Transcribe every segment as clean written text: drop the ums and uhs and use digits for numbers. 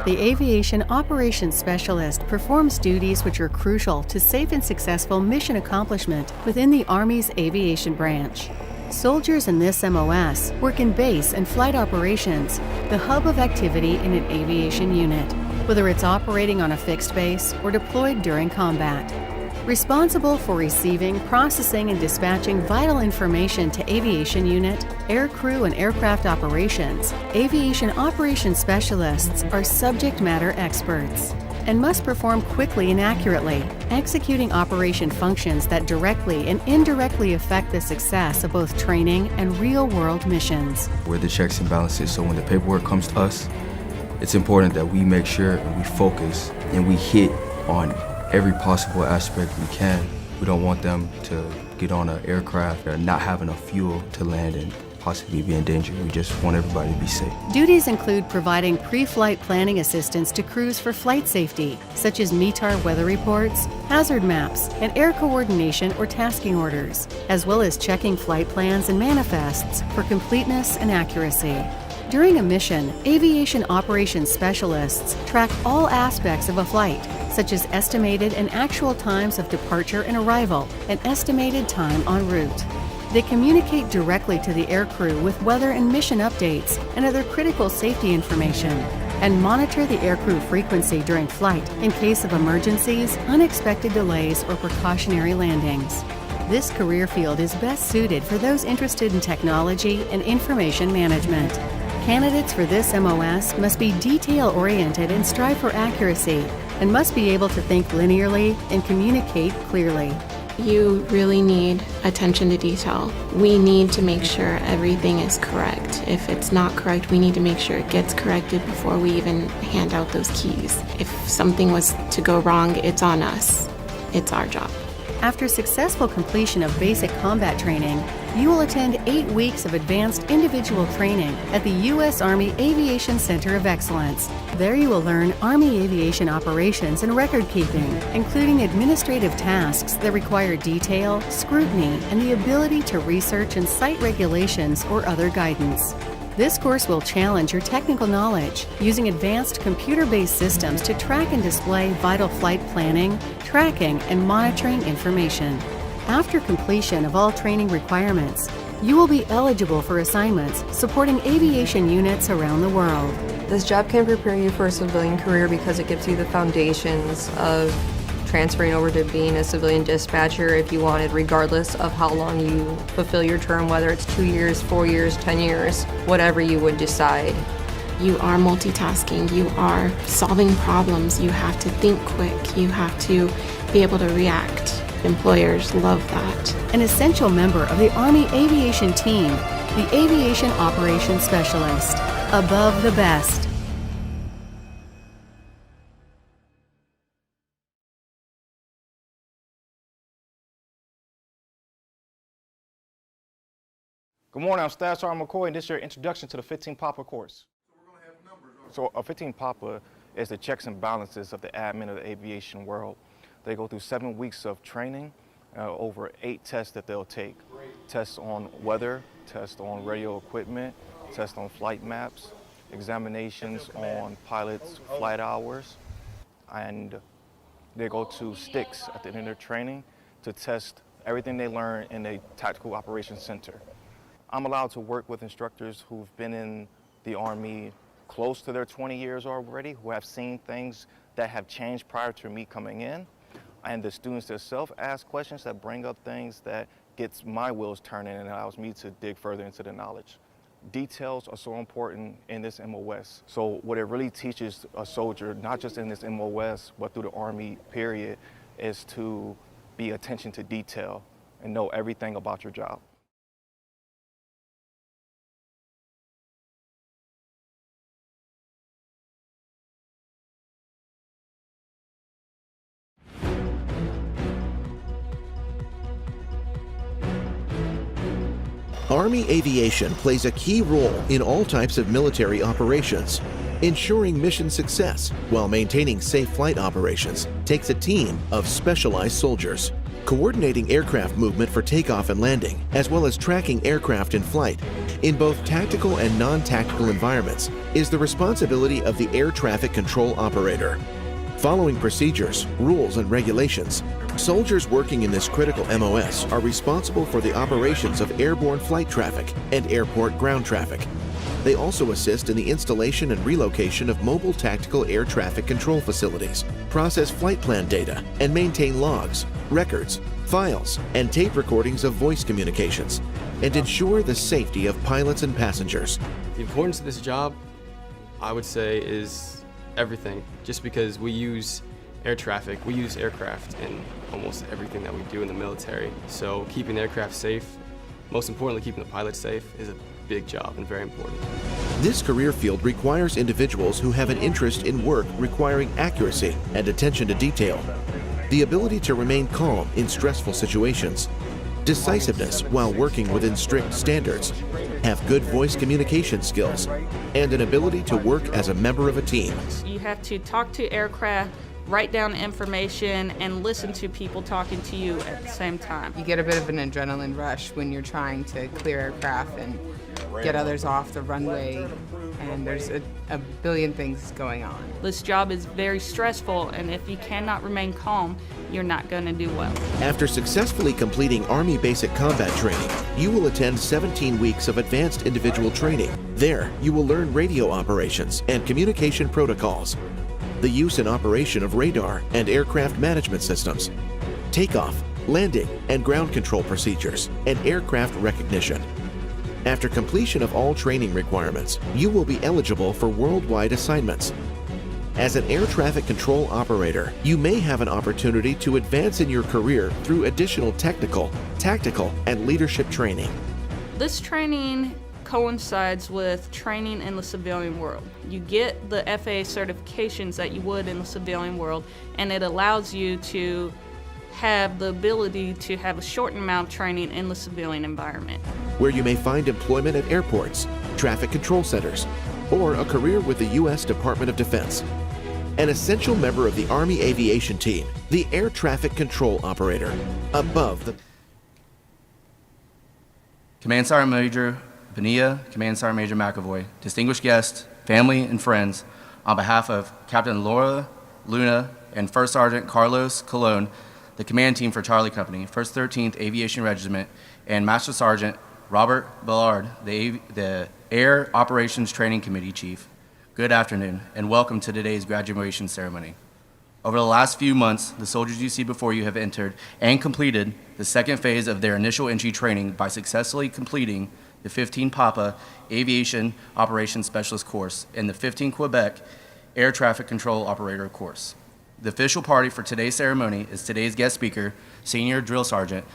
The Aviation Operations Specialist performs duties which are crucial to safe and successful mission accomplishment within the Army's aviation branch. Soldiers in this MOS work in base and flight operations, the hub of activity in an aviation unit, whether it's operating on a fixed base or deployed during combat. Responsible for receiving, processing, and dispatching vital information to aviation unit, air crew, and aircraft operations, aviation operations specialists are subject matter experts and must perform quickly and accurately, executing operation functions that directly and indirectly affect the success of both training and real-world missions. We're the checks and balances, so when the paperwork comes to us, it's important that we make sure and we focus and we hit on every possible aspect we can. We don't want them to get on an aircraft and not have enough fuel to land and possibly be in danger. We just want everybody to be safe. Duties include providing pre-flight planning assistance to crews for flight safety, such as METAR weather reports, hazard maps, and air coordination or tasking orders, as well as checking flight plans and manifests for completeness and accuracy. During a mission, aviation operations specialists track all aspects of a flight, such as estimated and actual times of departure and arrival, and estimated time en route. They communicate directly to the aircrew with weather and mission updates and other critical safety information, and monitor the aircrew frequency during flight in case of emergencies, unexpected delays, or precautionary landings. This career field is best suited for those interested in technology and information management. Candidates for this MOS must be detail-oriented and strive for accuracy, and must be able to think linearly and communicate clearly. You really need attention to detail. We need to make sure everything is correct. If it's not correct, we need to make sure it gets corrected before we even hand out those keys. If something was to go wrong, it's on us. It's our job. After successful completion of basic combat training, you will attend 8 weeks of advanced individual training at the U.S. Army Aviation Center of Excellence. There you will learn Army aviation operations and record keeping, including administrative tasks that require detail, scrutiny, and the ability to research and cite regulations or other guidance. This course will challenge your technical knowledge using advanced computer-based systems to track and display vital flight planning, tracking, and monitoring information. After completion of all training requirements, you will be eligible for assignments supporting aviation units around the world. This job can prepare you for a civilian career because it gives you the foundations of transferring over to being a civilian dispatcher if you wanted, regardless of how long you fulfill your term, whether it's 2 years, 4 years, 10 years, whatever you would decide. You are multitasking, you are solving problems, you have to think quick, you have to be able to react. Employers love that. An essential member of the Army Aviation Team, the Aviation Operations Specialist. Above the best. Good morning, I'm Staff Sergeant McCoy, and this is your introduction to the 15 Papa course. So a 15 Papa is the checks and balances of the admin of the aviation world. They go through 7 weeks of training, over 8 tests that they'll take. Tests on weather, tests on radio equipment, tests on flight maps, examinations on pilots' flight hours, and they go to sticks at the end of their training to test everything they learn in a tactical operations center. I'm allowed to work with instructors who've been in the Army close to their 20 years already, who have seen things that have changed prior to me coming in. And the students themselves ask questions that bring up things that gets my wheels turning and allows me to dig further into the knowledge. Details are so important in this MOS. So what it really teaches a soldier, not just in this MOS, but through the Army period, is to be attention to detail and know everything about your job. Army aviation plays a key role in all types of military operations. Ensuring mission success while maintaining safe flight operations takes a team of specialized soldiers. Coordinating aircraft movement for takeoff and landing, as well as tracking aircraft in flight, in both tactical and non-tactical environments, is the responsibility of the air traffic control operator. Following procedures, rules, and regulations, soldiers working in this critical MOS are responsible for the operations of airborne flight traffic and airport ground traffic. They also assist in the installation and relocation of mobile tactical air traffic control facilities, process flight plan data, and maintain logs, records, files, and tape recordings of voice communications, and ensure the safety of pilots and passengers. The importance of this job, I would say, is everything. Just because we use air traffic, we use aircraft in almost everything that we do in the military. So keeping the aircraft safe, most importantly keeping the pilots safe, is a big job and very important. This career field requires individuals who have an interest in work requiring accuracy and attention to detail, the ability to remain calm in stressful situations, decisiveness while working within strict standards, have good voice communication skills, and an ability to work as a member of a team. You have to talk to aircraft, write down information, and listen to people talking to you at the same time. You get a bit of an adrenaline rush when you're trying to clear aircraft and get others off the runway, and there's a billion things going on. This job is very stressful, and if you cannot remain calm, you're not going to do well. After successfully completing Army Basic Combat Training, you will attend 17 weeks of Advanced Individual Training. There, you will learn radio operations and communication protocols, the use and operation of radar and aircraft management systems, takeoff, landing, and ground control procedures, and aircraft recognition. After completion of all training requirements, you will be eligible for worldwide assignments. As an air traffic control operator, you may have an opportunity to advance in your career through additional technical, tactical, and leadership training. This training coincides with training in the civilian world. You get the FAA certifications that you would in the civilian world, and it allows you to have the ability to have a short amount of training in the civilian environment. Where you may find employment at airports, traffic control centers, or a career with the U.S. Department of Defense. An essential member of the Army Aviation Team, the Air Traffic Control Operator, above the... Command Sergeant Major Bonilla, Command Sergeant Major McAvoy, distinguished guests, family, and friends, on behalf of Captain Laura Luna and First Sergeant Carlos Colon, the command team for Charlie Company, 1st 13th Aviation Regiment, and Master Sergeant Robert Ballard, the Air Operations Training Committee Chief, good afternoon, and welcome to today's graduation ceremony. Over the last few months, the soldiers you see before you have entered and completed the second phase of their initial entry training by successfully completing the 15 Papa Aviation Operations Specialist course and the 15 Quebec Air Traffic Control Operator course. The official party for today's ceremony is today's guest speaker, Senior Drill Sergeant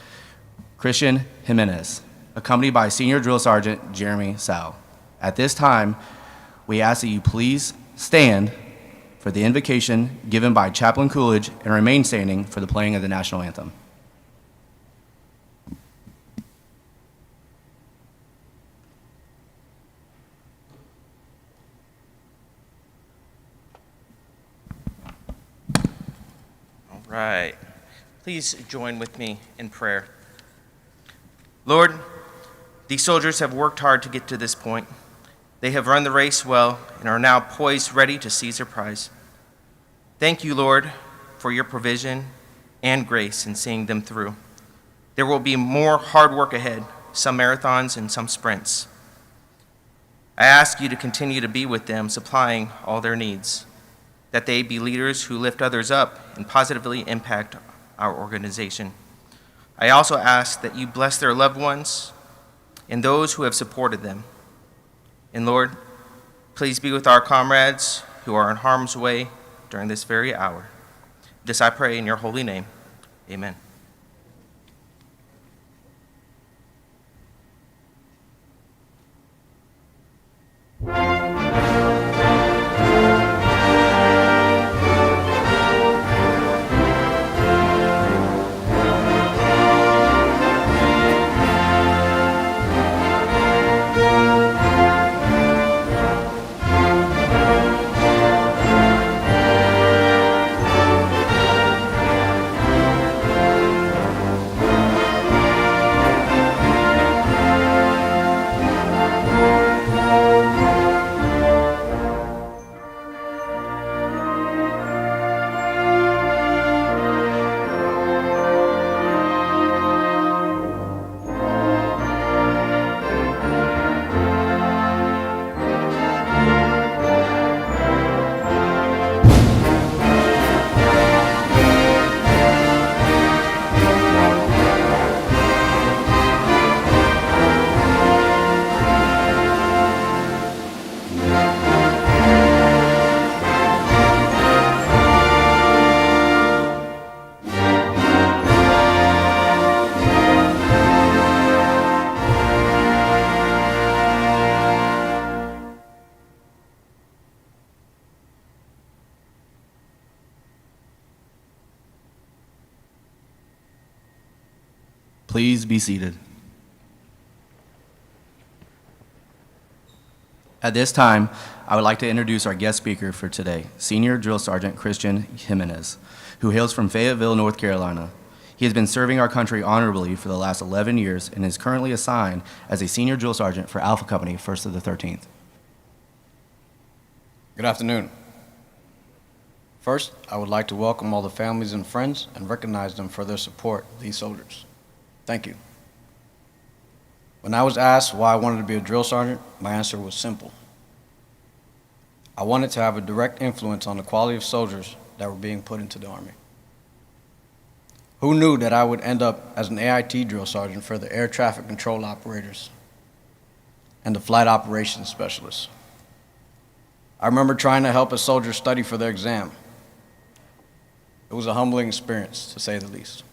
Christian Jimenez, accompanied by Senior Drill Sergeant Jeremy Sal. At this time, we ask that you please stand for the invocation given by Chaplain Coolidge and remain standing for the playing of the national anthem. Right. Please join with me in prayer. Lord, these soldiers have worked hard to get to this point. They have run the race well and are now poised, ready to seize their prize. Thank you, Lord, for your provision and grace in seeing them through. There will be more hard work ahead, some marathons and some sprints. I ask you to continue to be with them, supplying all their needs, that they be leaders who lift others up and positively impact our organization. I also ask that you bless their loved ones and those who have supported them. And Lord, please be with our comrades who are in harm's way during this very hour. This I pray in your holy name. Amen. Please be seated. At this time, I would like to introduce our guest speaker for today, Senior Drill Sergeant Christian Jimenez, who hails from Fayetteville, North Carolina. He has been serving our country honorably for the last 11 years and is currently assigned as a Senior Drill Sergeant for Alpha Company, 1st of the 13th. Good afternoon. First, I would like to welcome all the families and friends and recognize them for their support of these soldiers. Thank you. When I was asked why I wanted to be a drill sergeant, my answer was simple. I wanted to have a direct influence on the quality of soldiers that were being put into the Army. Who knew that I would end up as an AIT drill sergeant for the air traffic control operators and the flight operations specialists? I remember trying to help a soldier study for their exam. It was a humbling experience, to say the least.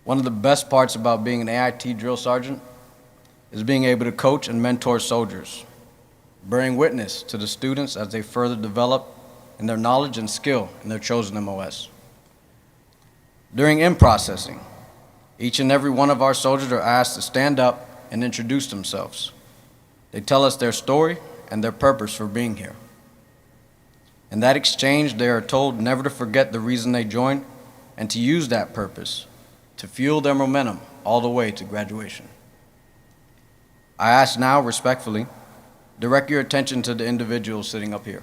One of the best parts about being an AIT drill sergeant is being able to coach and mentor soldiers, bearing witness to the students as they further develop in their knowledge and skill in their chosen MOS. During in-processing, each and every one of our soldiers are asked to stand up and introduce themselves. They tell us their story and their purpose for being here. In that exchange, they are told never to forget the reason they joined and to use that purpose to fuel their momentum all the way to graduation. I ask now, respectfully, direct your attention to the individuals sitting up here.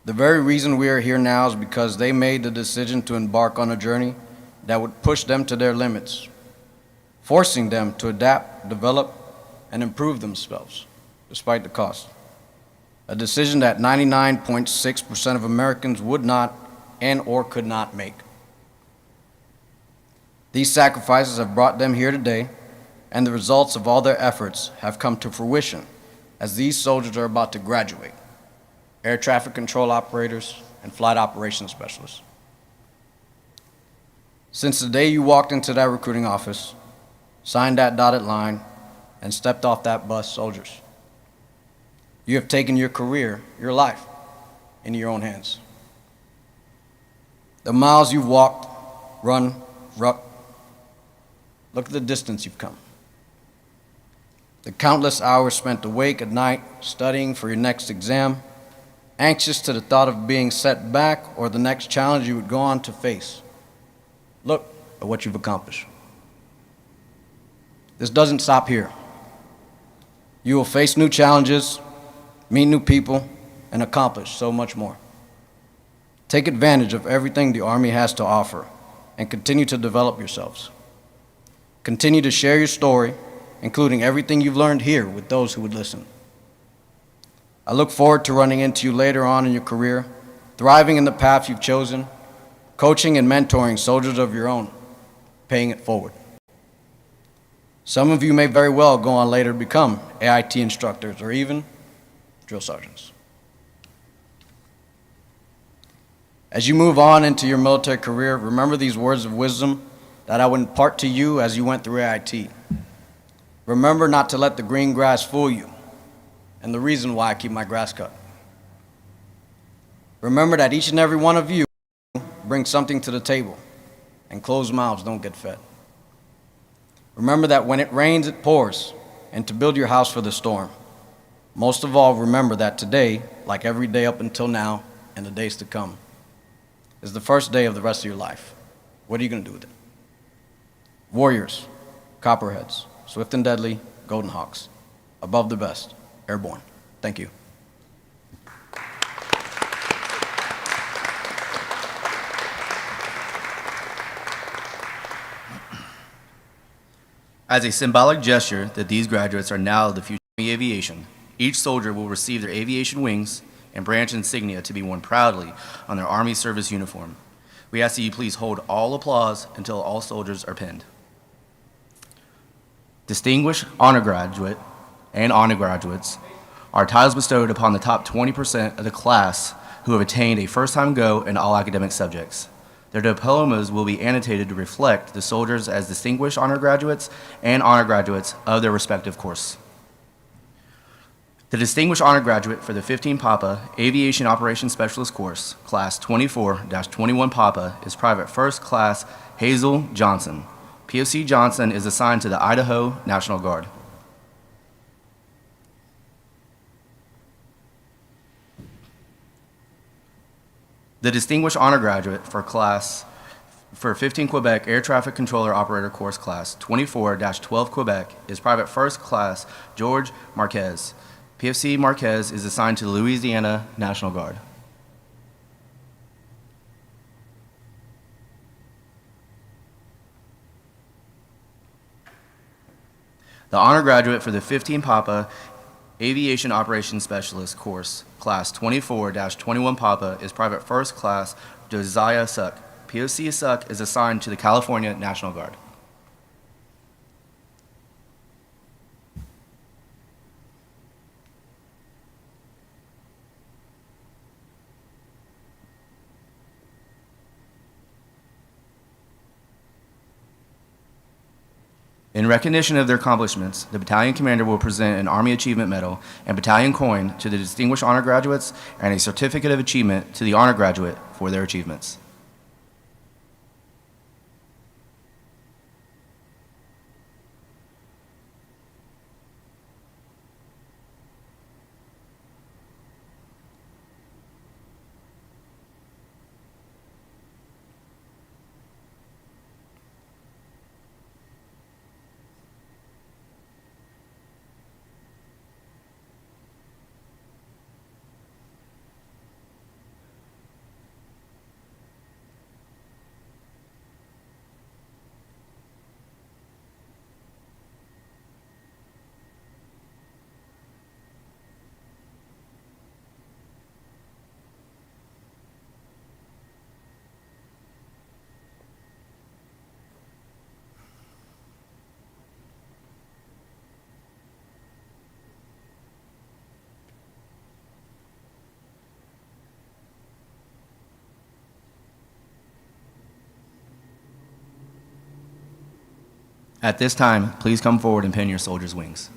The very reason we are here now is because they made the decision to embark on a journey that would push them to their limits, forcing them to adapt, develop, and improve themselves, despite the cost. A decision that 99.6% of Americans would not and or could not make. These sacrifices have brought them here today, and the results of all their efforts have come to fruition as these soldiers are about to graduate, air traffic control operators and flight operations specialists. Since the day you walked into that recruiting office, signed that dotted line, and stepped off that bus, soldiers, you have taken your career, your life, into your own hands. The miles you've walked, run, rucked, look at the distance you've come. The countless hours spent awake at night, studying for your next exam, anxious to the thought of being set back or the next challenge you would go on to face. Look at what you've accomplished. This doesn't stop here. You will face new challenges, meet new people, and accomplish so much more. Take advantage of everything the Army has to offer and continue to develop yourselves. Continue to share your story, including everything you've learned here, with those who would listen. I look forward to running into you later on in your career, thriving in the path you've chosen, coaching and mentoring soldiers of your own, paying it forward. Some of you may very well go on later to become AIT instructors or even drill sergeants. As you move on into your military career, remember these words of wisdom that I would impart to you as you went through AIT. Remember not to let the green grass fool you, and the reason why I keep my grass cut. Remember that each and every one of you brings something to the table, and closed mouths don't get fed. Remember that when it rains, it pours, and to build your house for the storm. Most of all, remember that today, like every day up until now and the days to come, is the first day of the rest of your life. What are you going to do with it? Warriors, Copperheads, Swift and Deadly, Golden Hawks, above the best, airborne. Thank you. As a symbolic gesture that these graduates are now the future of aviation, each soldier will receive their aviation wings and branch insignia to be worn proudly on their Army service uniform. We ask that you please hold all applause until all soldiers are pinned. Distinguished honor graduate and honor graduates are titles bestowed upon the top 20% of the class who have attained a first-time go in all academic subjects. Their diplomas will be annotated to reflect the soldiers as distinguished honor graduates and honor graduates of their respective course. The Distinguished Honor Graduate for the 15 Papa Aviation Operations Specialist course, Class 24-21 Papa, is Private First Class Hazel Johnson. POC Johnson is assigned to the Idaho National Guard. The Distinguished Honor Graduate for 15 Quebec Air Traffic Controller Operator Course Class 24-12 Quebec is Private First Class George Marquez. PFC Marquez is assigned to the Louisiana National Guard. The Honor Graduate for the 15 Papa Aviation Operations Specialist course, Class 24-21 Papa, is Private First Class Josiah Suck. POC Suck is assigned to the California National Guard. In recognition of their accomplishments, the battalion commander will present an Army Achievement Medal and battalion coin to the Distinguished Honor Graduates and a Certificate of Achievement to the Honor Graduate for their achievements. At this time, please come forward and pin your soldier's wings.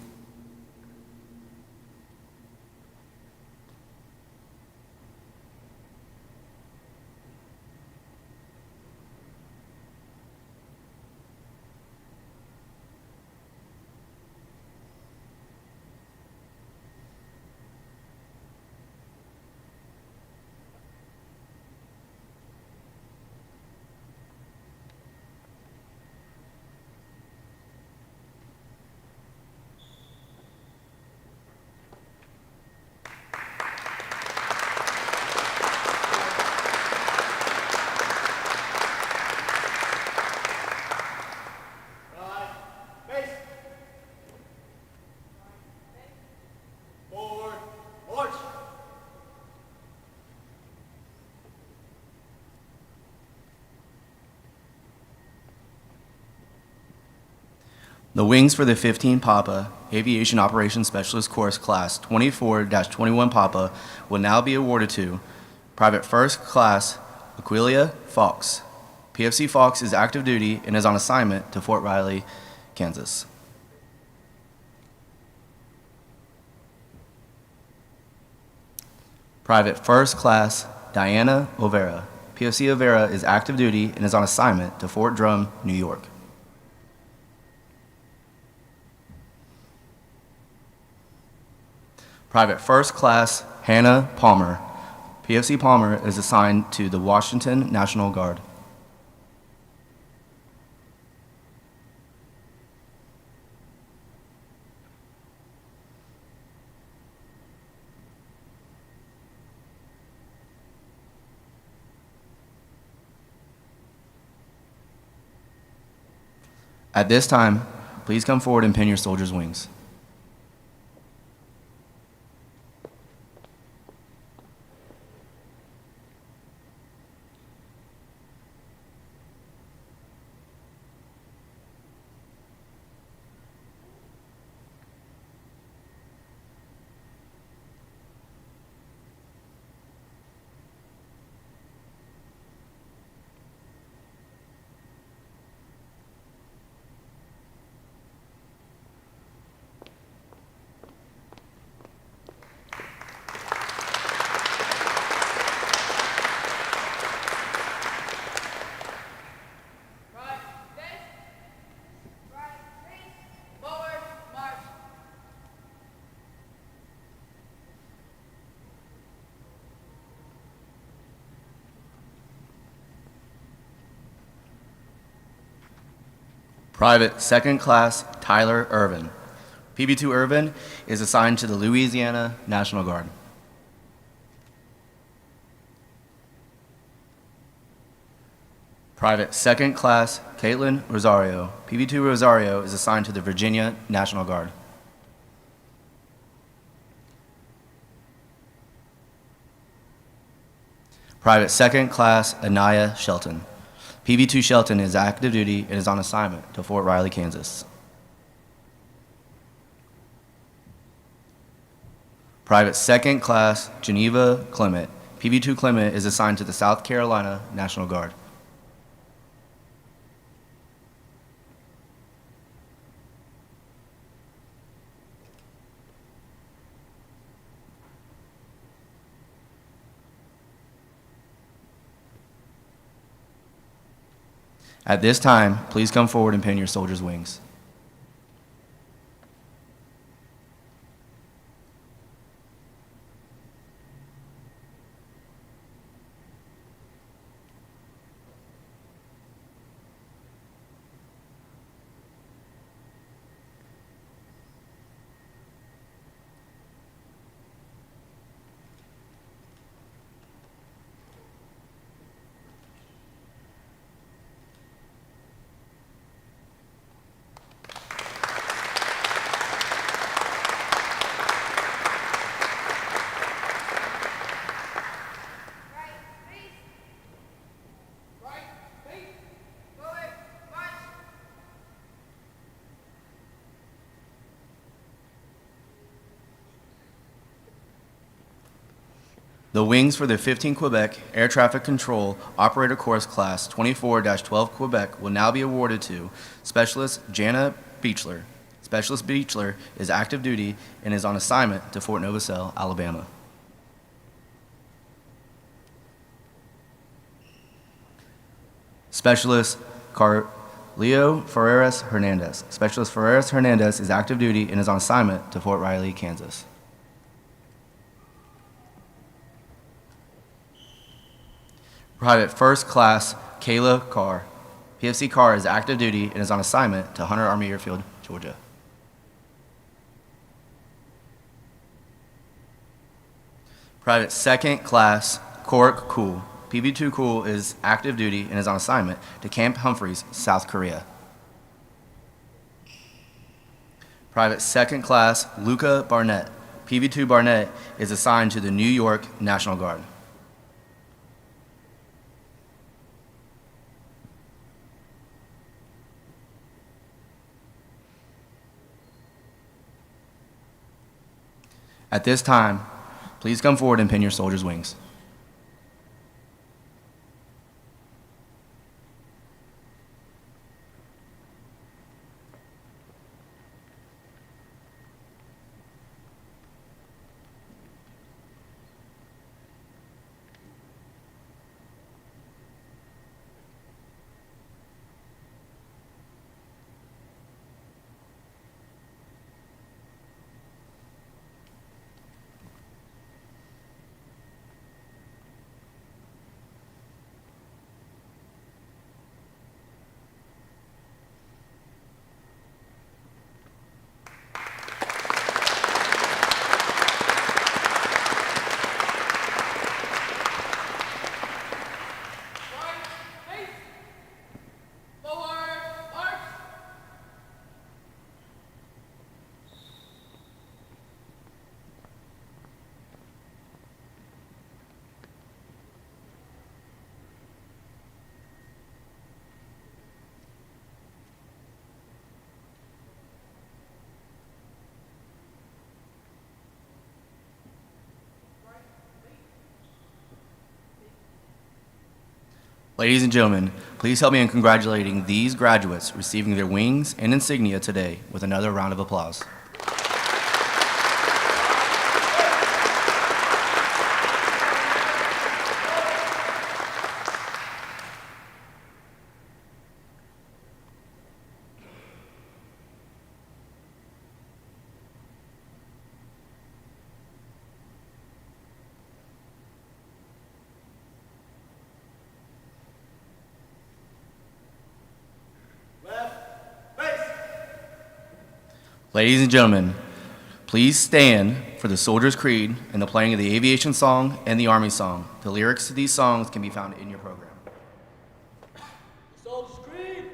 The wings for the 15 Papa Aviation Operations Specialist Course Class 24-21 Papa will now be awarded to Private First Class Aquilia Fox. PFC Fox is active duty and is on assignment to Fort Riley, Kansas. Private First Class Diana Overa. PFC Overa is active duty and is on assignment to Fort Drum, New York. Private First Class Hannah Palmer. PFC Palmer is assigned to the Washington National Guard. At this time, please come forward and pin your soldier's wings. Private Second Class Tyler Irvin. PB2 Irvin is assigned to the Louisiana National Guard. Private Second Class Caitlin Rosario. PB2 Rosario is assigned to the Virginia National Guard. Private Second Class Anaya Shelton. PB2 Shelton is active duty and is on assignment to Fort Riley, Kansas. Private Second Class Geneva Clement. PB2 Clement is assigned to the South Carolina National Guard. At this time, please come forward and pin your soldier's wings. The wings for the 15 Quebec Air Traffic Control Operator Course Class 24-12 Quebec will now be awarded to Specialist Jana Beechler. Specialist Beechler is active duty and is on assignment to Fort Novosel, Alabama. Specialist Leo Ferreras Hernandez. Specialist Ferreras Hernandez is active duty and is on assignment to Fort Riley, Kansas. Private First Class Kayla Carr. PFC Carr is active duty and is on assignment to Hunter Army Airfield, Georgia. Private Second Class Korik Cool. PB2 Cool is active duty and is on assignment to Camp Humphreys, South Korea. Private Second Class Luca Barnett. PB2 Barnett is assigned to the New York National Guard. At this time, please come forward and pin your soldier's wings. Ladies and gentlemen, please help me in congratulating these graduates receiving their wings and insignia today with another round of applause. Ladies and gentlemen, please stand for the Soldier's Creed and the playing of the Aviation Song and the Army Song. The lyrics to these songs can be found in your program. Soldier's Creed.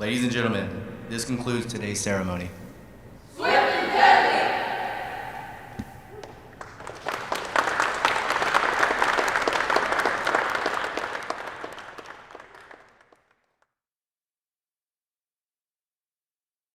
Ladies and gentlemen, this concludes today's ceremony.